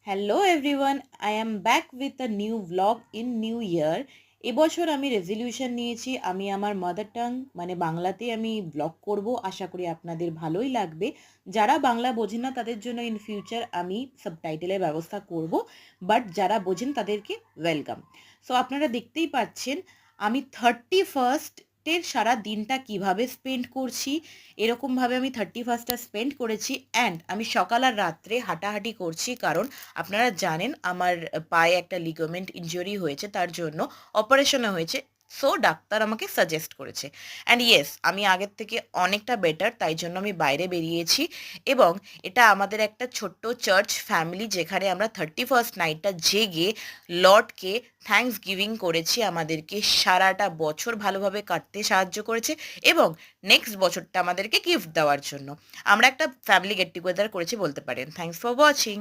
Hello everyone, I am back with a new blog in new year. এবছর আমি resolution নিয়েছি, আমি আমার মাদার টাং মানে বাংলাতে আমি ব্লগ করব। আশা করি আপনাদের ভালোই লাগবে। যারা বাংলা বোঝেন না তাদের জন্য ইন ফিউচার আমি সাবটাইটেলের ব্যবস্থা করব, বাট যারা বোঝেন তাদেরকে ওয়েলকাম। সো আপনারা দেখতেই পাচ্ছেন আমি 31st সারা দিনটা কিভাবে স্পেন্ড করছি। এরকমভাবে আমি 31st স্পেন্ড করেছি অ্যান্ড আমি সকাল আর রাত্রে হাঁটাহাঁটি করছি, কারণ আপনারা জানেন আমার পায়ে একটা লিগামেন্ট ইনজুরি হয়েছে, তার জন্য অপারেশনও হয়েছে। সো ডাক্তার আমাকে সাজেস্ট করেছে অ্যান্ড ইয়েস আমি আগের থেকে অনেকটা বেটার, তাই জন্য আমি বাইরে বেরিয়েছি। এবং এটা আমাদের একটা ছোট্ট চার্চ ফ্যামিলি, যেখানে আমরা 31st নাইটটা জেগে লর্ডকে থ্যাঙ্কস গিভিং করেছি, আমাদেরকে সারাটা বছর ভালোভাবে কাটতে সাহায্য করেছে এবং নেক্সট বছরটা আমাদেরকে গিফট দেওয়ার জন্য আমরা একটা ফ্যামিলি গেট টুগেদার করেছি বলতে পারেন। Thanks for watching.